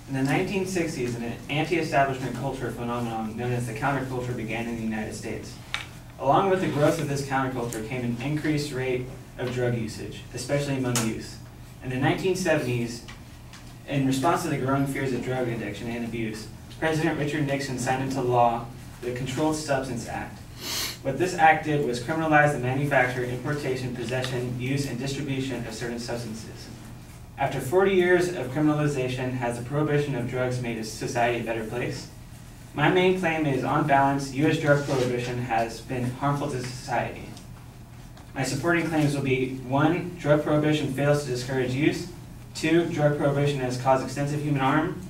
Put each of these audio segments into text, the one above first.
In the 1960s, an anti-establishment culture phenomenon known as the counterculture began in the United States. Along with the growth of this counterculture came an increased rate of drug usage, especially among youth. In the 1970s, in response to the growing fears of drug addiction and abuse, President Richard Nixon signed into law the Controlled Substance Act. What this act did was criminalize the manufacture, importation, possession, use, and distribution of certain substances. After 40 years of criminalization, has the prohibition of drugs made society a better place? My main claim is, on balance, U.S. drug prohibition has been harmful to society. My supporting claims will be: 1, drug prohibition fails to discourage use; 2, drug prohibition has caused extensive human harm;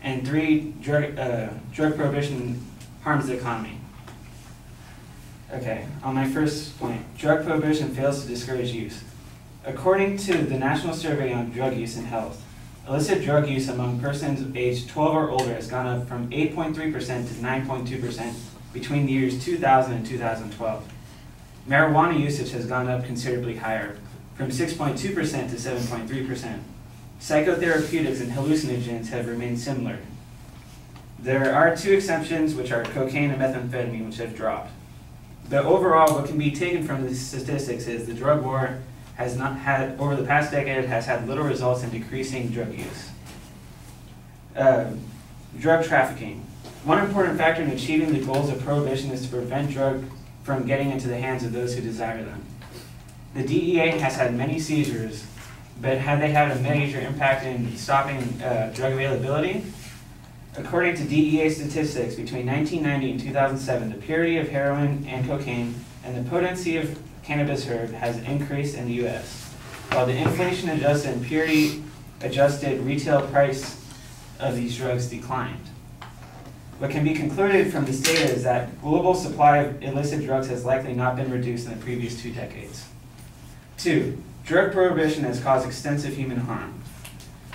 and 3, drug prohibition harms the economy. Okay, on my first point, drug prohibition fails to discourage use. According to the National Survey on Drug Use and Health, illicit drug use among persons aged 12 or older has gone up from 8.3% to 9.2% between the years 2000 and 2012. Marijuana usage has gone up considerably higher, from 6.2% to 7.3%. Psychotherapeutics and hallucinogens have remained similar. There are 2 exceptions, which are cocaine and methamphetamine, which have dropped. But overall, what can be taken from these statistics is the drug war has not had, over the past decade, has had little results in decreasing drug use. Drug trafficking. One important factor in achieving the goals of prohibition is to prevent drugs from getting into the hands of those who desire them. The DEA has had many seizures, but have they had a major impact in stopping drug availability? According to DEA statistics, between 1990 and 2007, the purity of heroin and cocaine and the potency of cannabis herb has increased in the U.S., while the inflation-adjusted and purity-adjusted retail price of these drugs declined. What can be concluded from this data is that global supply of illicit drugs has likely not been reduced in the previous 2 decades. 2, drug prohibition has caused extensive human harm.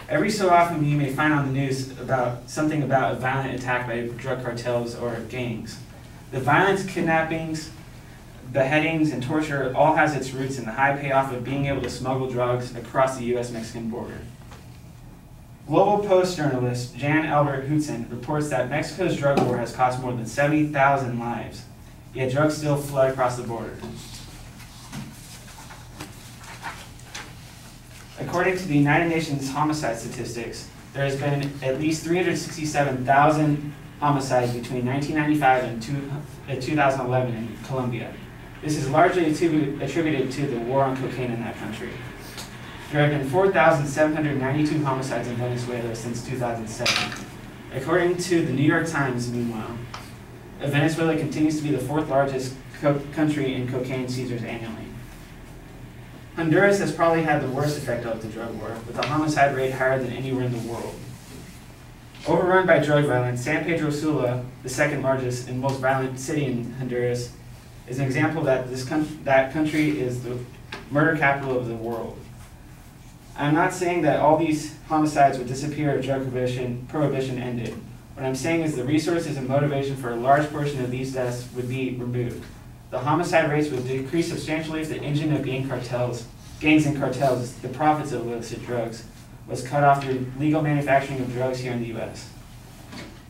Every so often you may find on the news about something about a violent attack by drug cartels or gangs. The violence, kidnappings, beheadings, and torture all has its roots in the high payoff of being able to smuggle drugs across the U.S.-Mexican border. Global Post journalist Jan Albert Hootsen reports that Mexico's drug war has cost more than 70,000 lives, yet drugs still flood across the border. According to the United Nations homicide statistics, there has been at least 367,000 homicides between 1995 and 2011 in Colombia. This is largely attributed to the war on cocaine in that country. There have been 4,792 homicides in Venezuela since 2007. According to the New York Times, meanwhile, Venezuela continues to be the 4th largest country in cocaine seizures annually. Honduras has probably had the worst effect of the drug war, with a homicide rate higher than anywhere in the world. Overrun by drug violence, San Pedro Sula, the 2nd largest and most violent city in Honduras, is an example that that country is the murder capital of the world. I'm not saying that all these homicides would disappear if drug prohibition ended. What I'm saying is the resources and motivation for a large portion of these deaths would be removed. The homicide rates would decrease substantially if the engine of gangs and cartels, the profits of illicit drugs, was cut off through legal manufacturing of drugs here in the U.S.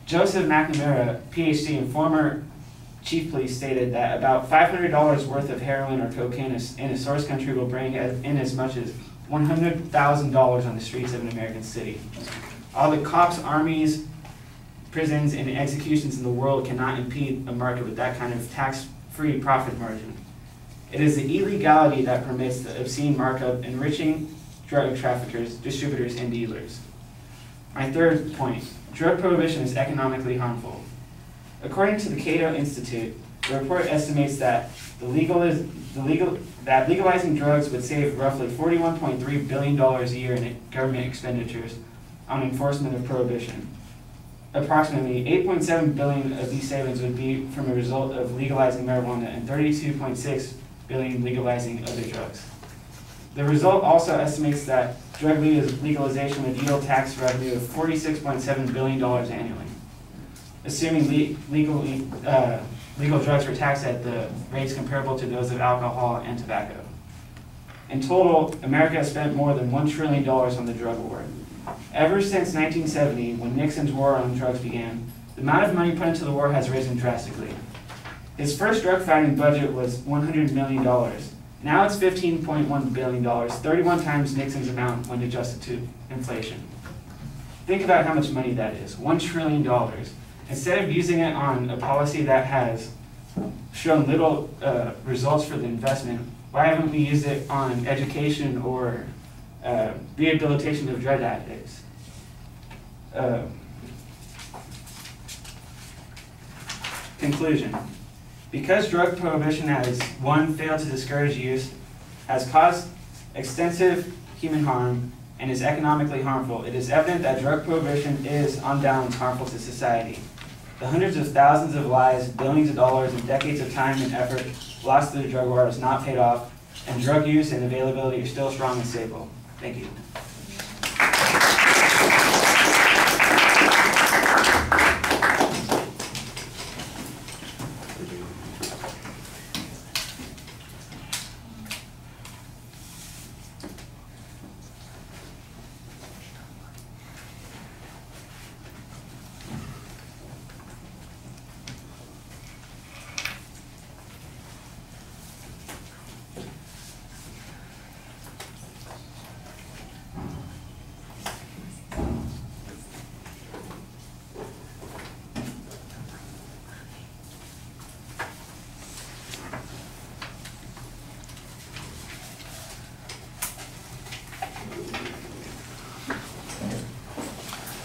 Joseph McNamara, PhD and former chief police, stated that about $500 worth of heroin or cocaine in a source country will bring in as much as $100,000 on the streets of an American city. All the cops, armies, prisons, and executions in the world cannot impede a market with that kind of tax-free profit margin. It is the illegality that permits the obscene markup, enriching drug traffickers, distributors, and dealers. My third point, drug prohibition is economically harmful. According to the Cato Institute, the report estimates that legalizing drugs would save roughly $41.3 billion a year in government expenditures on enforcement of prohibition. Approximately $8.7 billion of these savings would be from a result of legalizing marijuana and $32.6 billion legalizing other drugs. The result also estimates that drug legalization would yield tax revenue of $46.7 billion annually, assuming legal drugs were taxed at the rates comparable to those of alcohol and tobacco. In total, America has spent more than $1 trillion on the drug war. Ever since 1970, when Nixon's war on drugs began, the amount of money put into the war has risen drastically. His first drug fighting budget was $100 million. Now it's $15.1 billion, 31 times Nixon's amount when adjusted to inflation. Think about how much money that is, $1 trillion. Instead of using it on a policy that has shown little results for the investment, why haven't we used it on education or rehabilitation of drug addicts? Conclusion. Because drug prohibition has, one, failed to discourage use, has caused extensive human harm, and is economically harmful, it is evident that drug prohibition is, on balance, harmful to society. The hundreds of thousands of lives, billions of dollars, and decades of time and effort lost through the drug war has not paid off, and drug use and availability are still strong and stable. Thank you.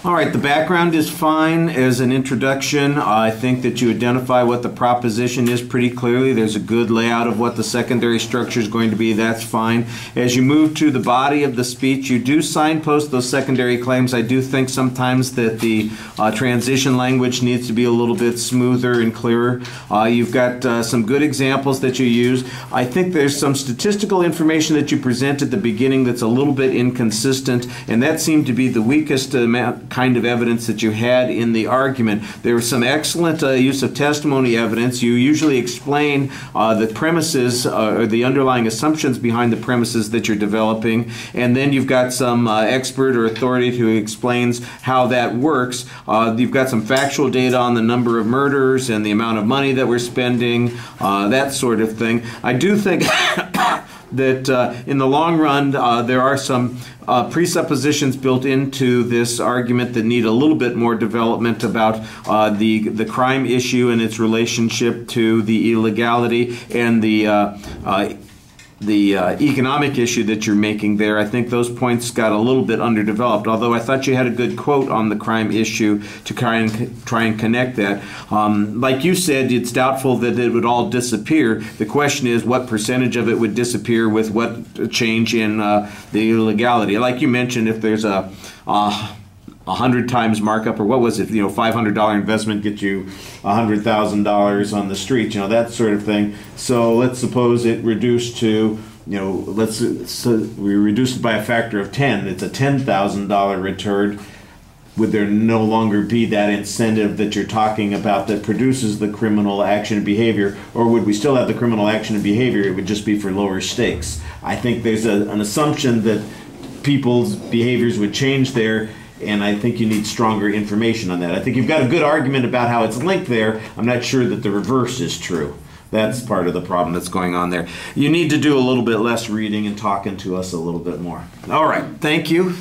All right, the background is fine as an introduction. I think that you identify what the proposition is pretty clearly. There's a good layout of what the secondary structure is going to be. That's fine. As you move to the body of the speech, you do signpost those secondary claims. I do think sometimes that the transition language needs to be a little bit smoother and clearer. You've got some good examples that you use. I think there's some statistical information that you present at the beginning that's a little bit inconsistent, and that seemed to be the weakest kind of evidence that you had in the argument. There was some excellent use of testimony evidence. You usually explain the premises or the underlying assumptions behind the premises that you're developing, and then you've got some expert or authority who explains how that works. You've got some factual data on the number of murders and the amount of money that we're spending, that sort of thing. I do think that in the long run there are some presuppositions built into this argument that need a little bit more development about the crime issue and its relationship to the illegality and the economic issue that you're making there. I think those points got a little bit underdeveloped, although I thought you had a good quote on the crime issue to try and connect that. Like you said, it's doubtful that it would all disappear. The question is what percentage of it would disappear with what change in the illegality. Like you mentioned, if there's a 100 times markup, or what was it, $500 investment gets you $100,000 on the street, that sort of thing. So let's suppose it reduced to, we reduced it by a factor of 10. It's a $10,000 return. Would there no longer be that incentive that you're talking about that produces the criminal action and behavior, or would we still have the criminal action and behavior? It would just be for lower stakes. I think there's an assumption that people's behaviors would change there, and I think you need stronger information on that. I think you've got a good argument about how it's linked there. I'm not sure that the reverse is true. That's part of the problem that's going on there. You need to do a little bit less reading and talking to us a little bit more. All right, thank you.